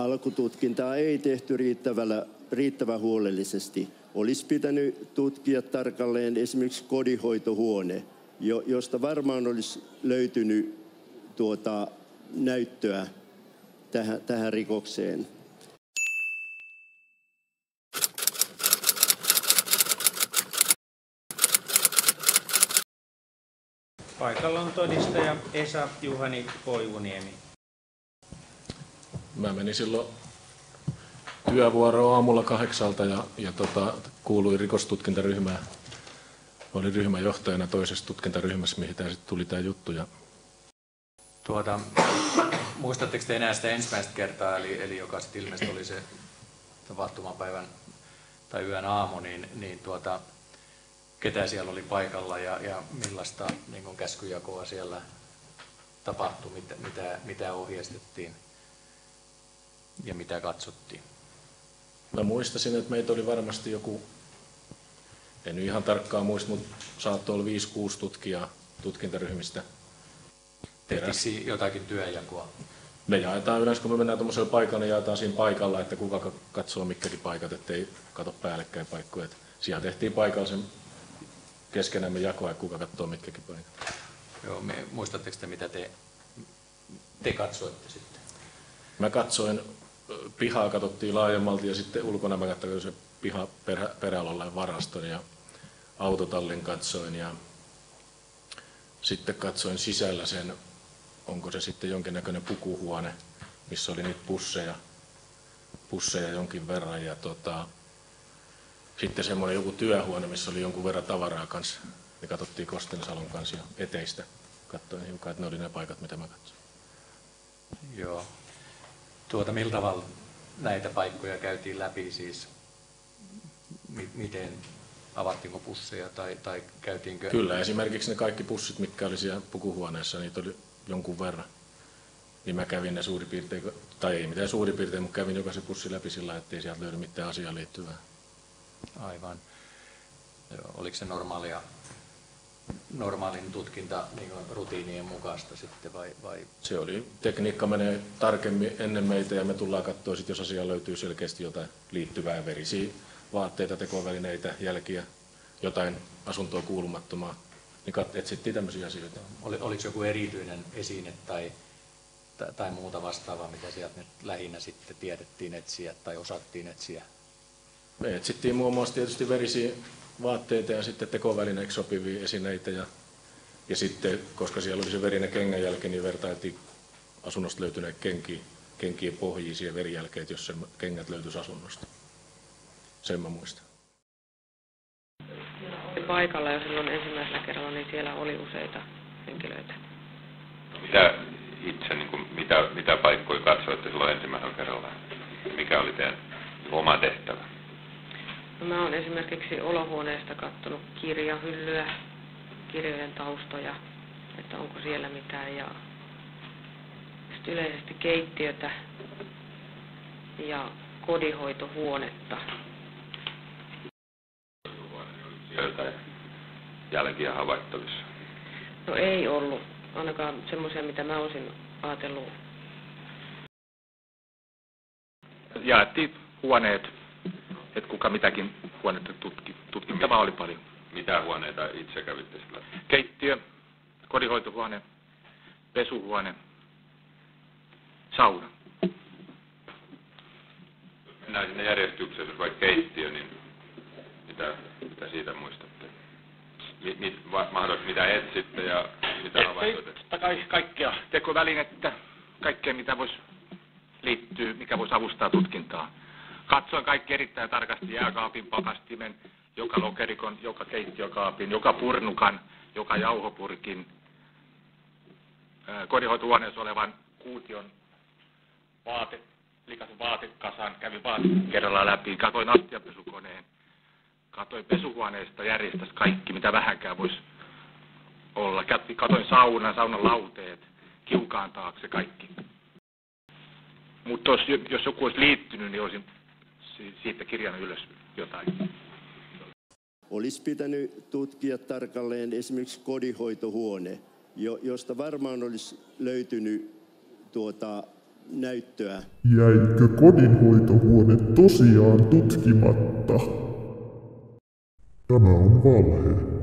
alkututkintaa ei tehty riittävän huolellisesti. Olisi pitänyt tutkia tarkalleen esimerkiksi kodinhoitohuone, josta varmaan olisi löytynyt näyttöä tähän rikokseen. Paikalla on todistaja Esa Juhani Koivuniemi. Mä menin silloin työvuoroon aamulla 8 ja kuuluin rikostutkintaryhmään. Olin ryhmäjohtajana toisessa tutkintaryhmässä, mihin sitten tuli tämä juttu. Muistatteko te enää sitä ensimmäistä kertaa, eli joka sitten ilmeisesti oli se tapahtumapäivän tai yön aamu, niin ketä siellä oli paikalla ja millaista niin kuin käskyjakoa siellä tapahtui, mitä ohjeistettiin ja mitä katsottiin? Mä muistasin, että meitä oli varmasti joku, en nyt ihan tarkkaan muista, mutta saattoi olla 5-6 tutkijaa tutkintaryhmistä. Tehtiin jotakin työnjakoa? Me jaetaan yleensä, kun me mennään tuollaisella paikalla, niin jaetaan siinä paikalla, että kuka katsoo mitkäkin paikat, ettei katso päällekkäin paikkoja. Siellä tehtiin paikalla sen keskenämme jakoa, että kuka katsoo mitkäkin paikat. Joo, muistatteko te, mitä te katsoitte sitten? Mä katsoin, pihaa katsottiin laajemmalti ja sitten ulkona mä katsoin se piha perällä olleen varaston ja autotallin katsoin ja sitten katsoin sisällä sen, onko se sitten jonkinnäköinen pukuhuone, missä oli niitä pusseja jonkin verran ja sitten semmoinen joku työhuone, missä oli jonkun verran tavaraa kanssa. Me katsottiin Kostensalon kanssa jo eteistä. Katsoin hiukan, että ne oli ne paikat, mitä mä katsoin. Joo. Millä tavalla näitä paikkoja käytiin läpi siis? Miten avattiinko pusseja tai käytiinkö? Kyllä, esimerkiksi ne kaikki pussit, mitkä oli siellä pukuhuoneessa, niitä oli jonkun verran. Niin mä kävin ne suurin piirtein, tai ei mitään suurin piirtein, mutta kävin jokaisen pussin läpi sillä, ettei sieltä löydy mitään asiaan liittyvää. Aivan. Oliko se normaalin tutkinta niin rutiinien mukaista sitten vai? Se oli, tekniikka menee tarkemmin ennen meitä ja me tullaan katsoa sit, jos asiaan löytyy selkeästi jotain liittyvää, verisiä vaatteita, tekovälineitä, jälkiä, jotain asuntoon kuulumattomaa, niin etsittiin tämmöisiä asioita. Oliko joku erityinen esine tai muuta vastaavaa, mitä sieltä nyt lähinnä sitten tiedettiin etsiä tai osattiin etsiä? Me etsittiin muun muassa tietysti verisiä vaatteita ja sitten tekovälineiksi sopivia esineitä ja sitten, koska siellä oli se verinen kengänjälki, niin vertailtiin asunnosta löytyneet kenkien pohjia siihen verijälkeen, jos se kengät löytyisi asunnosta. Sen mä muistan. Paikalla jo silloin ensimmäisellä kerralla, niin siellä oli useita henkilöitä. Mitä paikkoja katsoitte silloin ensimmäisellä kerralla? Mikä oli teidän oma tehtävä? No, mä oon esimerkiksi olohuoneesta katsonut kirjahyllyä, kirjojen taustoja, että onko siellä mitään, ja sitten yleisesti keittiötä ja kodinhoitohuonetta. Jotain jälkiä havaittavissa? No ei ollut, ainakaan semmoisia, mitä mä olisin ajatellut. Jaettiin huoneet, että kuka mitäkin huonetta tutki. Tutkittavaa oli paljon. Mitä huoneita itse kävitte sillä? Keittiö, kodinhoitohuone, pesuhuone, sauna. Mennään sinne järjestykseen, jos vaikka keittiö, niin mitä siitä muistatte? Mahdollisesti mitä etsitte ja mitä havaintoitte? Totta kai kaikkea tekovälinettä, kaikkea mitä voisi liittyä, mikä voisi avustaa tutkintaa. Katsoin kaikki erittäin tarkasti jääkaapin, pakastimen, joka lokerikon, joka keittiökaapin, joka purnukan, joka jauhopurkin, kodinhoitohuoneessa olevan kuution likaisen vaatekasan, kävin kerralla läpi, katoin astianpesukoneen, katoin pesuhuoneesta järjestäisi kaikki, mitä vähänkään voisi olla. Katoin saunan lauteet, kiukaan taakse, kaikki. Mutta jos joku olisi liittynyt, niin olisin siitä kirjannut ylös jotain. Olisi pitänyt tutkia tarkalleen esimerkiksi kodinhoitohuone, josta varmaan olisi löytynyt näyttöä. Jäikö kodinhoitohuone tosiaan tutkimatta? Tämä on valhe.